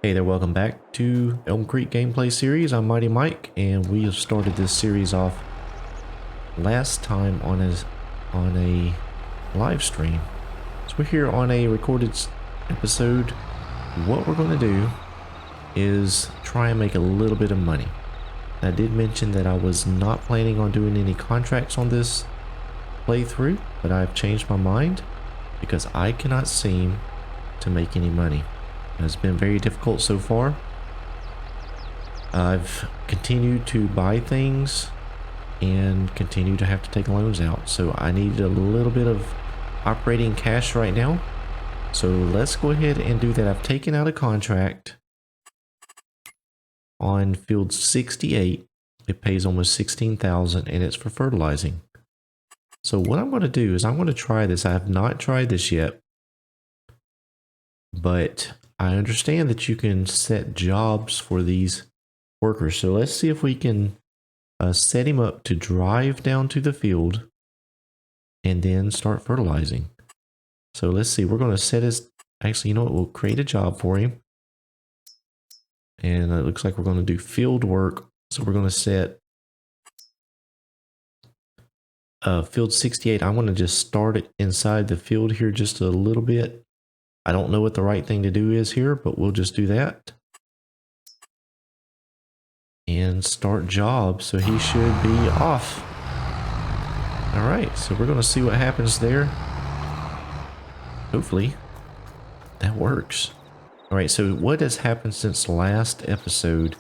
Hey there, welcome back to Elm Creek gameplay series. I'm Mighty Mike, and we have started this series off last time on a live stream. So we're here on a recorded episode. What we're going to do is try and make a little bit of money. I did mention that I was not planning on doing any contracts on this playthrough, but I've changed my mind because I cannot seem to make any money. It's been very difficult so far. I've continued to buy things and continue to have to take loans out, so I need a little bit of operating cash right now. So let's go ahead and do that. I've taken out a contract on field 68. It pays almost 16,000 and it's for fertilizing. So what I'm going to do is I'm going to try this. I have not tried this yet, but I understand that you can set jobs for these workers. So let's see if we can set him up to drive down to the field and then start fertilizing. So let's see, we're going to set his, actually, you know what, we'll create a job for him. And it looks like we're going to do field work. So we're going to set field 68. I want to just start it inside the field here just a little bit. I don't know what the right thing to do is here, but we'll just do that. And start job, so he should be off. All right, so we're gonna see what happens there. Hopefully that works. All right, so what has happened since the last episode?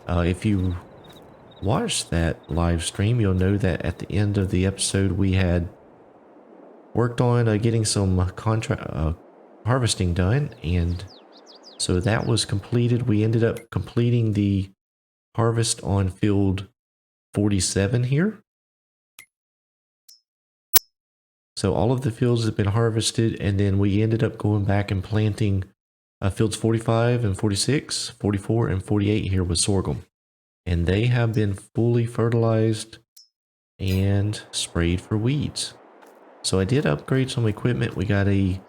If you watched that live stream, you'll know that at the end of the episode, we had worked on getting some harvesting done, and so that was completed. We ended up completing the harvest on field 47 here. So all of the fields have been harvested, and then we ended up going back and planting fields 45 and 46, 44 and 48 here with sorghum, and they have been fully fertilized and sprayed for weeds. So I did upgrade some equipment. We got a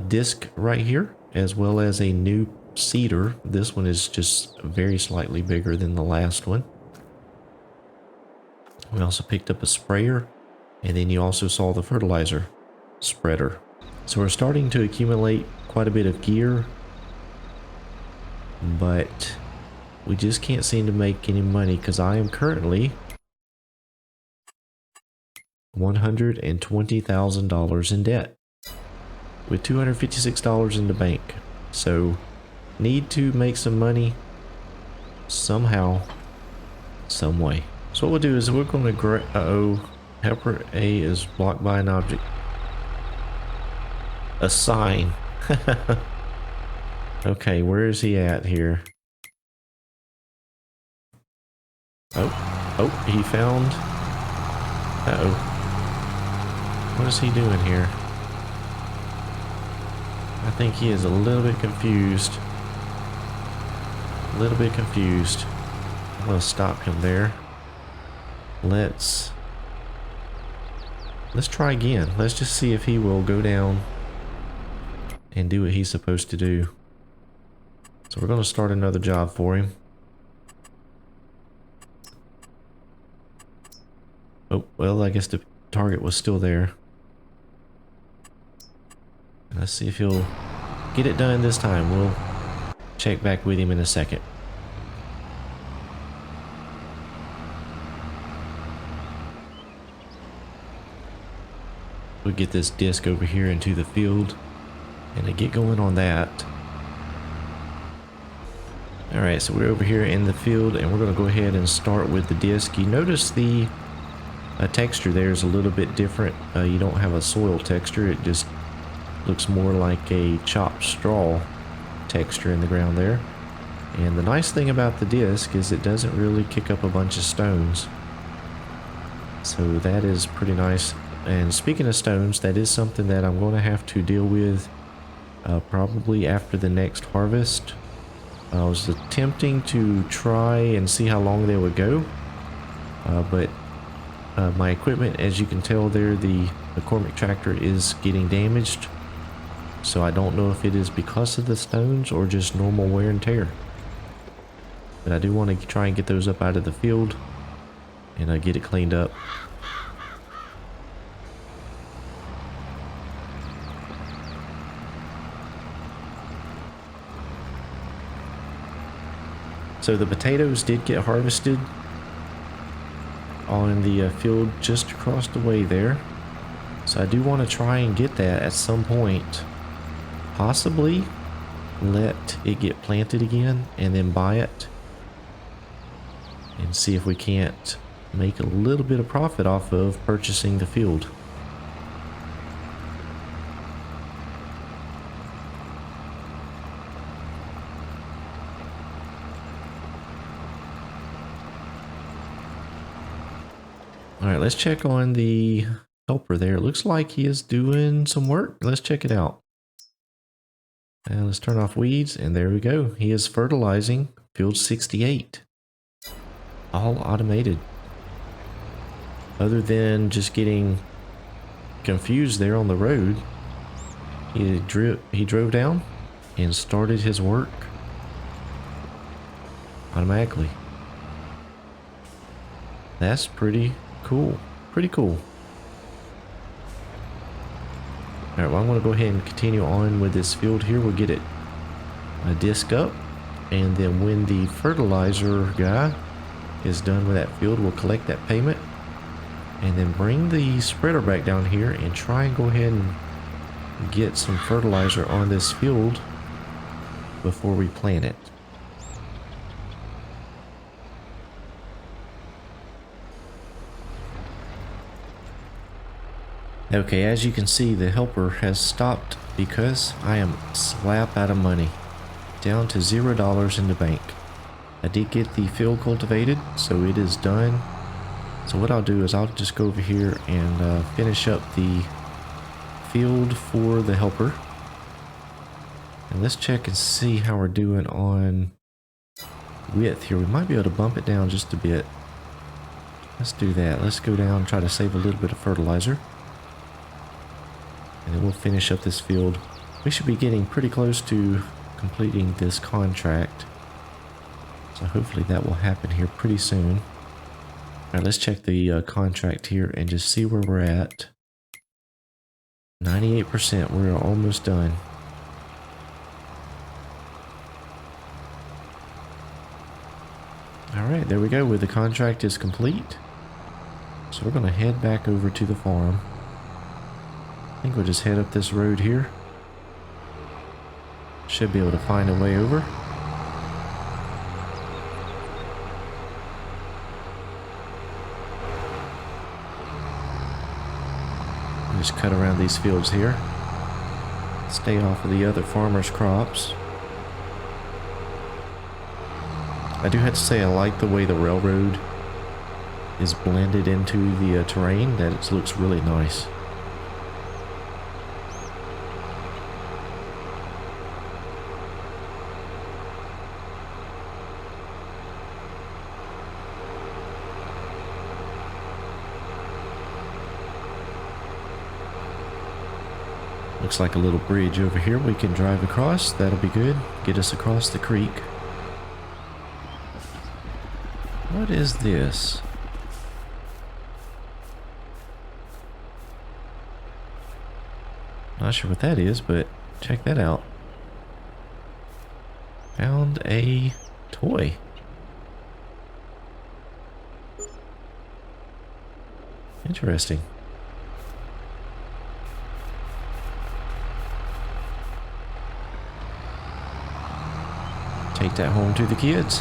disc right here, as well as a new seeder. This one is just very slightly bigger than the last one. We also picked up a sprayer, and then you also saw the fertilizer spreader. So we're starting to accumulate quite a bit of gear, but we just can't seem to make any money because I am currently $120,000 in debt, with $256 in the bank. So need to make some money somehow, some way. So what we'll do is we're going to helper A is blocked by an object. A sign. Okay, where is he at here? Oh, he found. What is he doing here? I think he is a little bit confused. I'm going to stop him there. Let's try again. Let's just see if he will go down and do what he's supposed to do. So we're going to start another job for him. Oh, well, I guess the target was still there. Let's see if he'll get it done this time. We'll check back with him in a second. We'll get this disc over here into the field and get going on that. Alright, so we're over here in the field, and we're going to go ahead and start with the disc. You notice the texture there is a little bit different. You don't have a soil texture. It just looks more like a chopped straw texture in the ground there. And the nice thing about the disc is it doesn't really kick up a bunch of stones. So that is pretty nice. And speaking of stones, that is something that I'm going to have to deal with probably after the next harvest. I was attempting to try and see how long they would go, but my equipment, as you can tell there, the McCormick tractor is getting damaged. So I don't know if it is because of the stones or just normal wear and tear. But I do want to try and get those up out of the field and get it cleaned up. So the potatoes did get harvested on the field just across the way there. So I do want to try and get that at some point. Possibly let it get planted again and then buy it. And see if we can't make a little bit of profit off of purchasing the field. Alright, let's check on the helper there. It looks like he is doing some work. Let's check it out. And let's turn off weeds, and there we go. He is fertilizing field 68. All automated. Other than just getting confused there on the road, he drove down and started his work automatically. That's pretty cool. Pretty cool. Alright, well, I'm going to go ahead and continue on with this field here. We'll get it a disc up, and then when the fertilizer guy is done with that field, we'll collect that payment and then bring the spreader back down here and try and go ahead and get some fertilizer on this field before we plant it. Okay, as you can see, the helper has stopped because I am slap out of money. Down to $0 in the bank. I did get the field cultivated, so it is done. So what I'll do is I'll just go over here and finish up the field for the helper. And let's check and see how we're doing on width here. We might be able to bump it down just a bit. Let's do that. Let's go down and try to save a little bit of fertilizer. And then we'll finish up this field. We should be getting pretty close to completing this contract. So hopefully that will happen here pretty soon. Alright, let's check the contract here and just see where we're at. 98%, we're almost done. Alright, there we go, the contract is complete. So we're going to head back over to the farm. I think we'll just head up this road here. Should be able to find a way over. Just cut around these fields here. Stay off of the other farmers' crops. I do have to say I like the way the railroad is blended into the terrain. That it looks really nice. Looks like a little bridge over here we can drive across. That'll be good. Get us across the creek. What is this? Not sure what that is, but check that out. Found a toy. Interesting. Take that home to the kids.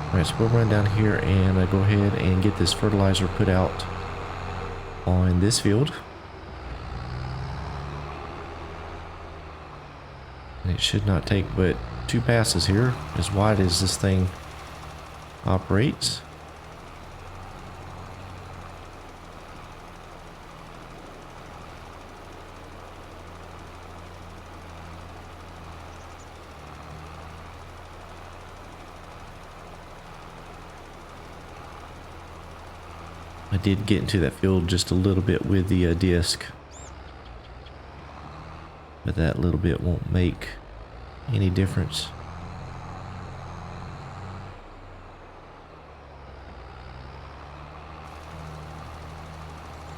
Alright, so we'll run down here and go ahead and get this fertilizer put out on this field. And it should not take but 2 passes here, as wide as this thing operates. I did get into that field just a little bit with the disc, but that little bit won't make any difference.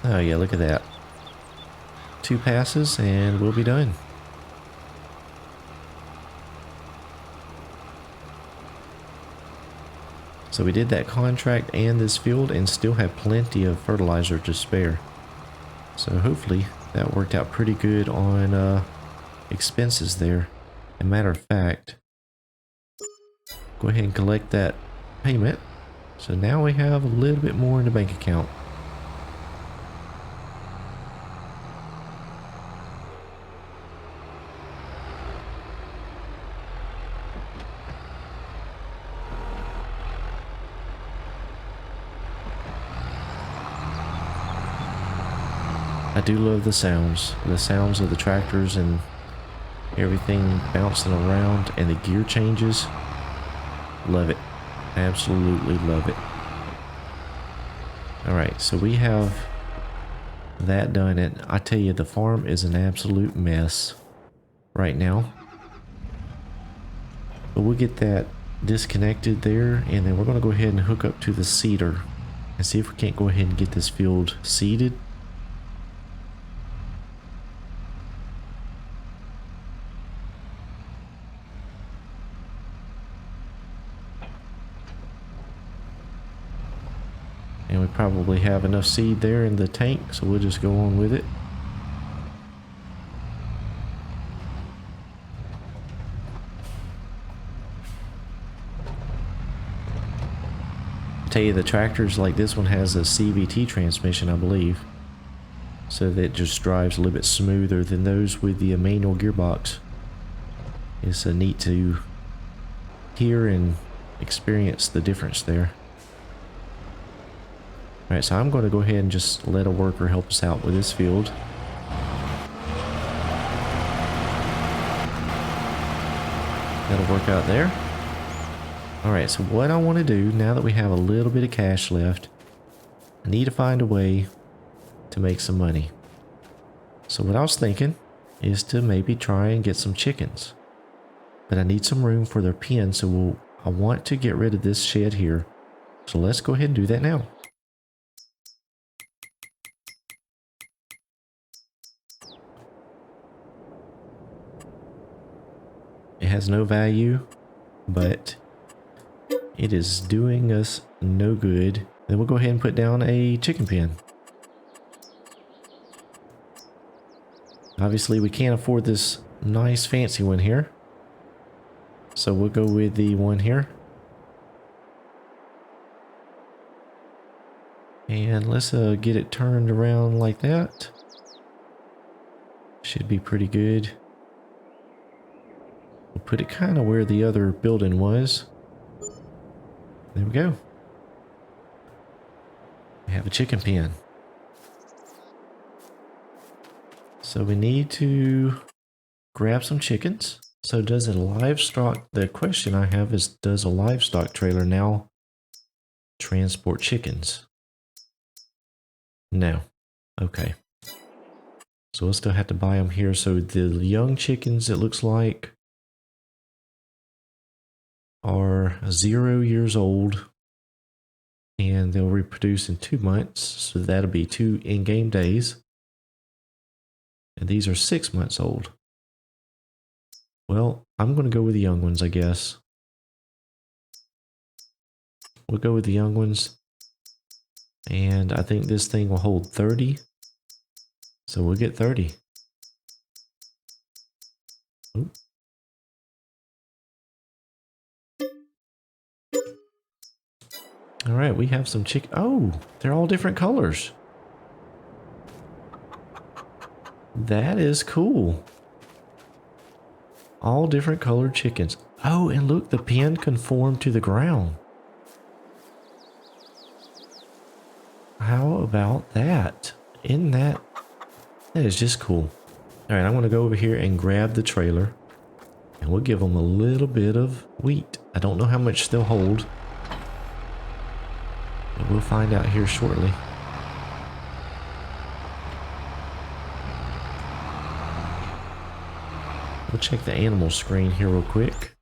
Oh yeah, look at that. 2 passes and we'll be done. So we did that contract and this field and still have plenty of fertilizer to spare. So hopefully that worked out pretty good on expenses there. As a matter of fact, go ahead and collect that payment. So now we have a little bit more in the bank account. I do love the sounds of the tractors and everything bouncing around and the gear changes. Love it. Absolutely love it. Alright, so we have that done, and I tell you, the farm is an absolute mess right now. But we'll get that disconnected there, and then we're going to go ahead and hook up to the seeder and see if we can't go ahead and get this field seeded. And we probably have enough seed there in the tank, so we'll just go on with it. I tell you, the tractors like this one has a CVT transmission, I believe, so that it just drives a little bit smoother than those with the manual gearbox. It's neat to hear and experience the difference there. Alright, so I'm going to go ahead and just let a worker help us out with this field. That'll work out there. Alright, so what I want to do, now that we have a little bit of cash left, I need to find a way to make some money. So what I was thinking is to maybe try and get some chickens. But I need some room for their pen, so I want to get rid of this shed here. So let's go ahead and do that now. It has no value, but it is doing us no good. Then we'll go ahead and put down a chicken pen. Obviously, we can't afford this nice fancy one here, so we'll go with the one here. And let's get it turned around like that. Should be pretty good. We'll put it kind of where the other building was. There we go. We have a chicken pen. So we need to grab some chickens. So does a livestock, the question I have is, does a livestock trailer now transport chickens? No. Okay. So we'll still have to buy them here. So the young chickens, it looks like, are 0 years old, and they'll reproduce in 2 months, so that'll be 2 in-game days. And these are 6 months old. Well, I'm going to go with the young ones, I guess. We'll go with the young ones, and I think this thing will hold 30, so we'll get 30. Oop. All right, we have some chicken. Oh, they're all different colors. That is cool. All different colored chickens. Oh, and look, the pen conformed to the ground. How about that? Isn't that is just cool. All right, I'm going to go over here and grab the trailer, and we'll give them a little bit of wheat. I don't know how much they'll hold, but we'll find out here shortly. We'll check the animal screen here real quick.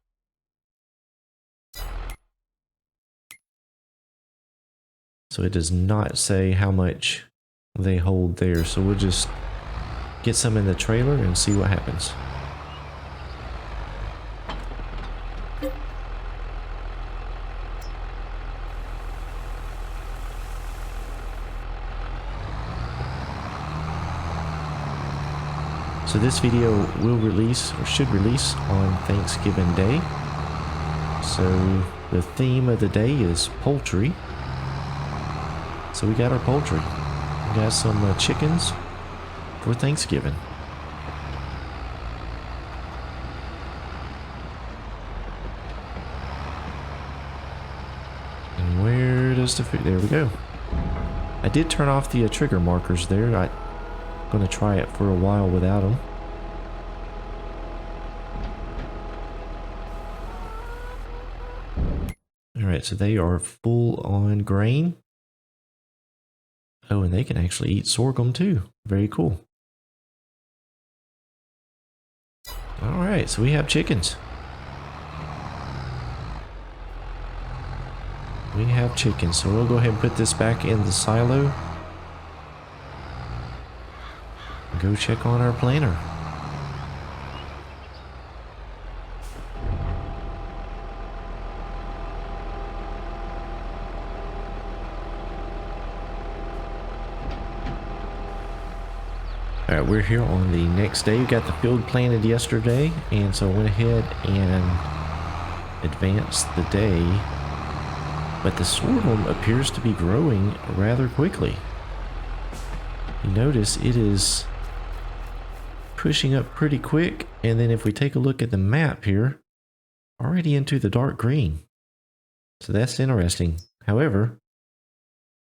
So it does not say how much they hold there. So we'll just get some in the trailer and see what happens. So this video will release, or should release, on Thanksgiving Day. So the theme of the day is poultry. So we got our poultry. We got some chickens for Thanksgiving. And where does the food? There we go. I did turn off the trigger markers there. I'm going to try it for a while without them. Alright, so they are full on grain. Oh, and they can actually eat sorghum too. Very cool. Alright, so we have chickens. We have chickens, so we'll go ahead and put this back in the silo. Go check on our planter. Alright, we're here on the next day. We got the field planted yesterday, and so I went ahead and advanced the day. But the sorghum appears to be growing rather quickly. You notice it is pushing up pretty quick, and then if we take a look at the map here, already into the dark green. So that's interesting. However,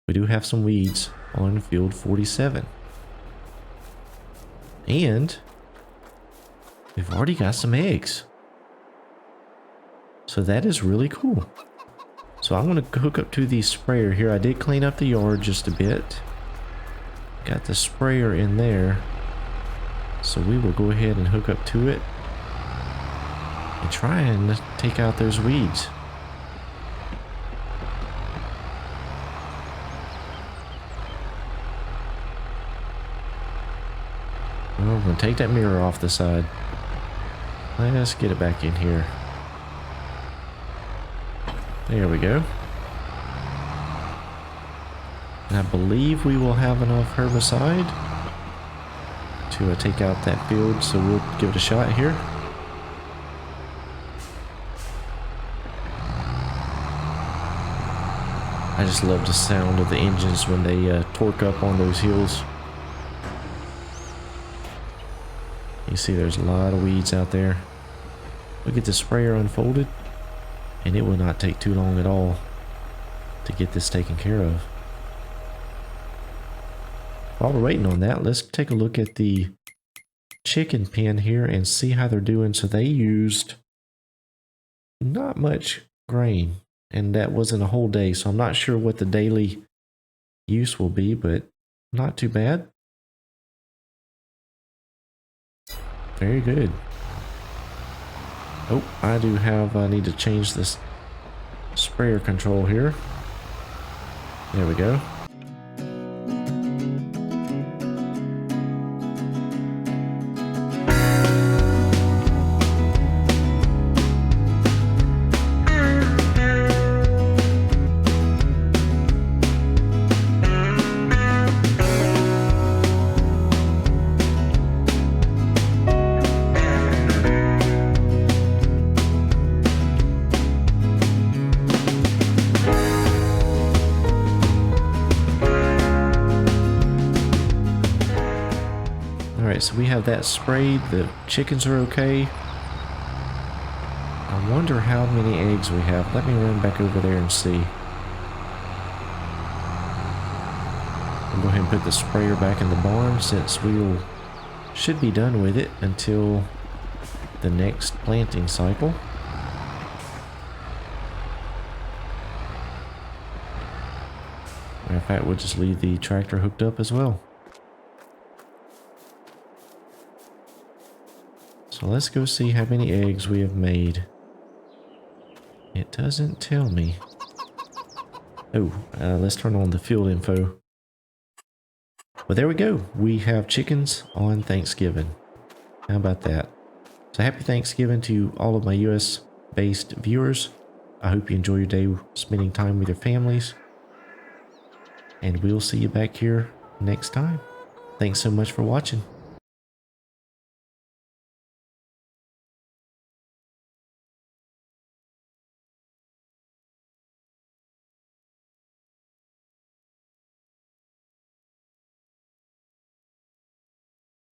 we do have some weeds on field 47. And we've already got some eggs. So that is really cool. So I'm going to hook up to the sprayer here. I did clean up the yard just a bit. Got the sprayer in there. So we will go ahead and hook up to it and try and take out those weeds. Well, we're going to take that mirror off the side. Let's get it back in here. There we go. And I believe we will have enough herbicide to take out that field, so we'll give it a shot here. I just love the sound of the engines when they torque up on those hills. You see there's a lot of weeds out there. We'll get the sprayer unfolded, and it will not take too long at all to get this taken care of. While we're waiting on that, let's take a look at the chicken pen here and see how they're doing. So they used not much grain, and that wasn't a whole day, so I'm not sure what the daily use will be, but not too bad. Very good. Oh, I need to change this sprayer control here. There we go. Alright, so we have that sprayed. The chickens are okay. I wonder how many eggs we have. Let me run back over there and see. I'll go ahead and put the sprayer back in the barn, since we should be done with it until the next planting cycle. Matter of fact, we'll just leave the tractor hooked up as well. So let's go see how many eggs we have made. It doesn't tell me. Oh, let's turn on the field info. Well, there we go. We have chickens on Thanksgiving. How about that? So happy Thanksgiving to all of my US based viewers. I hope you enjoy your day spending time with your families. And we'll see you back here next time. Thanks so much for watching.